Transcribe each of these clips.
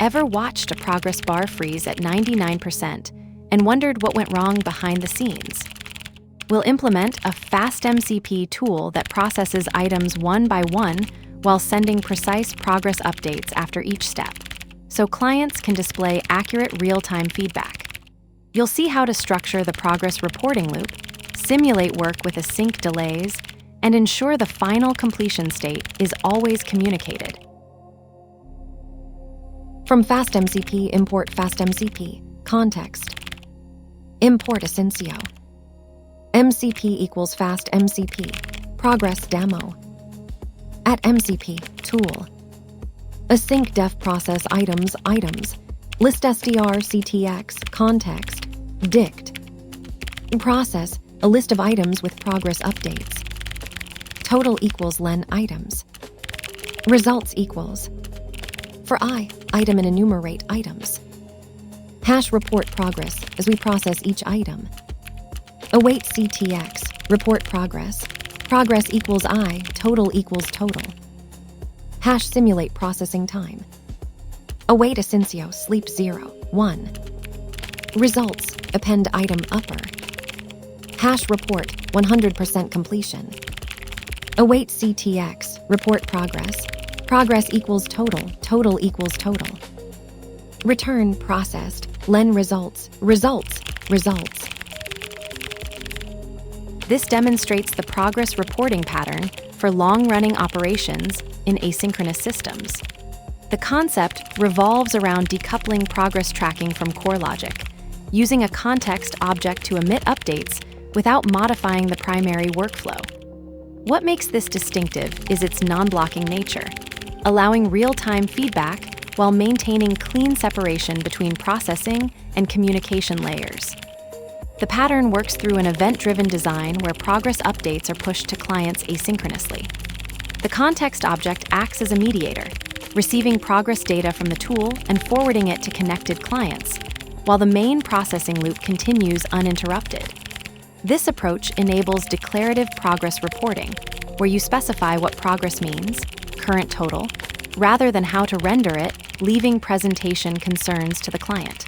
Ever watched a progress bar freeze at 99% and wondered what went wrong behind the scenes? We'll implement a FastMCP tool that processes items one by one while sending precise progress updates after each step, so clients can display accurate real-time feedback. You'll see how to structure the progress reporting loop, simulate work with async delays, and ensure the final completion state is always communicated. From FastMCP, import FastMCP. Context. Import Asyncio. MCP equals FastMCP. Progress demo. At MCP, tool. Async def process items. List str/ctx, context. Dict. Process, a list of items with progress updates. Total equals len items. Results equals. For I, item and enumerate items. Hash report progress as we process each item. Await CTX, report progress. Progress equals I, total equals total. Hash simulate processing time. Await Asyncio, sleep 0, 1. Results, append item upper. Hash report, 100% completion. Await CTX, report progress. Progress equals total, total equals total. Return processed, len results. This demonstrates the progress reporting pattern for long-running operations in asynchronous systems. The concept revolves around decoupling progress tracking from core logic, using a context object to emit updates without modifying the primary workflow. What makes this distinctive is its non-blocking nature, allowing real-time feedback while maintaining clean separation between processing and communication layers. The pattern works through an event-driven design where progress updates are pushed to clients asynchronously. The context object acts as a mediator, receiving progress data from the tool and forwarding it to connected clients, while the main processing loop continues uninterrupted. This approach enables declarative progress reporting, where you specify what progress means, current total, rather than how to render it, leaving presentation concerns to the client.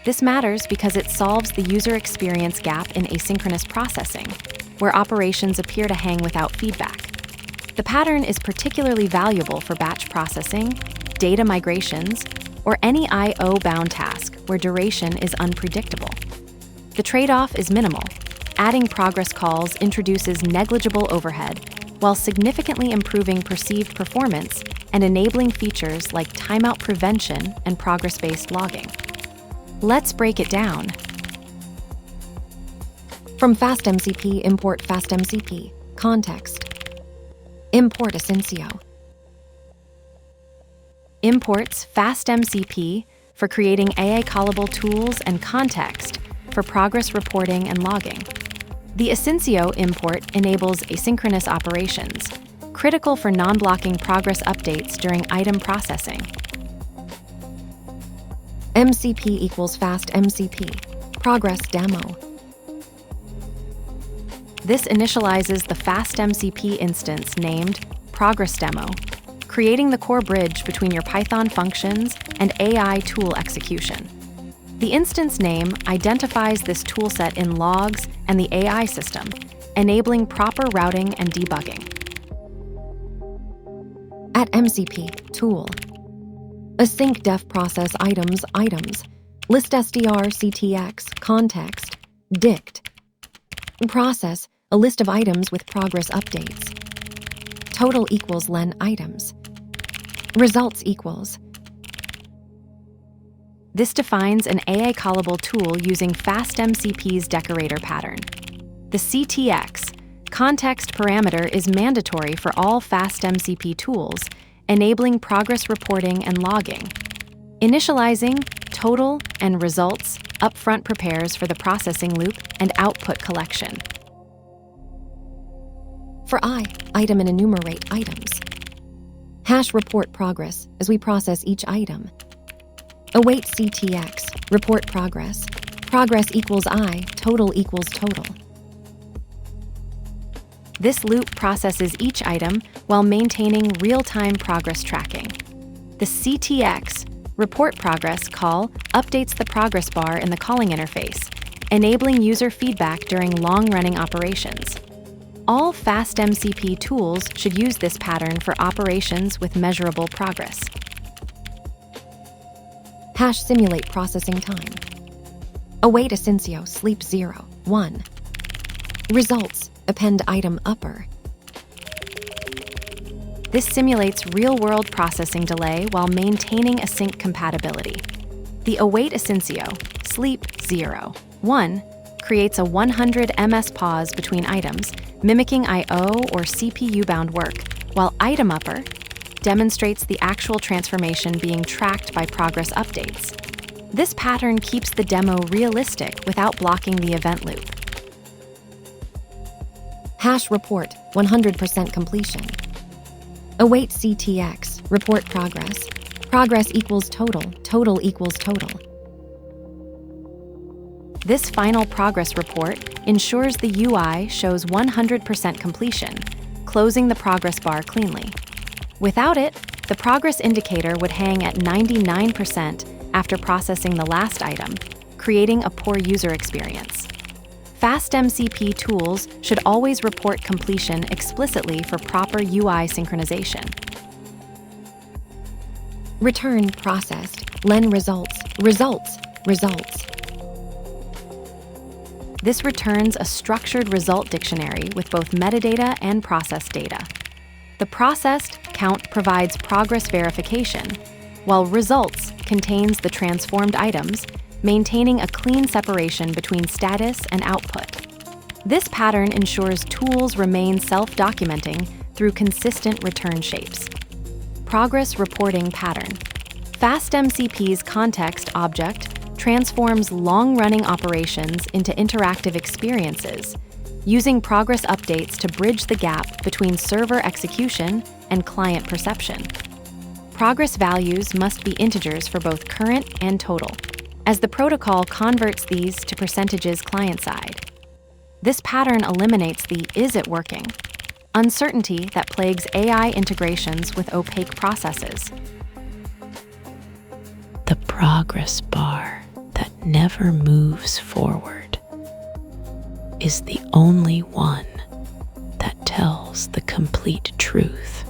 This matters because it solves the user experience gap in asynchronous processing, where operations appear to hang without feedback. The pattern is particularly valuable for batch processing, data migrations, or any I/O-bound task where duration is unpredictable. The trade-off is minimal. Adding progress calls introduces negligible overhead while significantly improving perceived performance and enabling features like timeout prevention and progress-based logging. Let's break it down. From FastMCP, import FastMCP. Context. Import Asyncio. Imports FastMCP for creating AI-callable tools and context for progress reporting and logging. The Asyncio import enables asynchronous operations, critical for non-blocking progress updates during item processing. MCP equals FastMCP. Progress demo. This initializes the FastMCP instance named Progress Demo, creating the core bridge between your Python functions and AI tool execution. The instance name identifies this toolset in logs and the AI system, enabling proper routing and debugging. At MCP, tool. Async def process items. List str/ctx, context. Dict. Process, a list of items with progress updates. Total equals len items. Results equals. This defines an AI-callable tool using FastMCP's decorator pattern. The CTX, context parameter, is mandatory for all FastMCP tools, enabling progress reporting and logging. Initializing, total, and results upfront prepares for the processing loop and output collection. For I, item and enumerate items. Hash report progress as we process each item. Await CTX, report progress. Progress equals I, total equals total. This loop processes each item while maintaining real-time progress tracking. The CTX report progress call updates the progress bar in the calling interface, enabling user feedback during long-running operations. All FastMCP tools should use this pattern for operations with measurable progress. Hash simulate processing time. Await Asyncio sleep 0, 1. Results append item upper. This simulates real-world processing delay while maintaining async compatibility. The await Asyncio sleep 0, 1 creates a 100 ms pause between items, mimicking I/O or CPU-bound work, while item upper demonstrates the actual transformation being tracked by progress updates. This pattern keeps the demo realistic without blocking the event loop. Hash report 100% completion. Await CTX report progress. Progress equals total, total equals total. This final progress report ensures the UI shows 100% completion, closing the progress bar cleanly. Without it, the progress indicator would hang at 99% after processing the last item, creating a poor user experience. FastMCP tools should always report completion explicitly for proper UI synchronization. Return processed, len results, results, results. This returns a structured result dictionary with both metadata and process data. The processed count provides progress verification, while results contains the transformed items, maintaining a clean separation between status and output. This pattern ensures tools remain self-documenting through consistent return shapes. Progress reporting pattern. FastMCP's context object transforms long-running operations into interactive experiences, using progress updates to bridge the gap between server execution and client perception. Progress values must be integers for both current and total, as the protocol converts these to percentages client-side. This pattern eliminates the "is it working?" uncertainty that plagues AI integrations with opaque processes. The progress bar that never moves forward is the only one that tells the complete truth.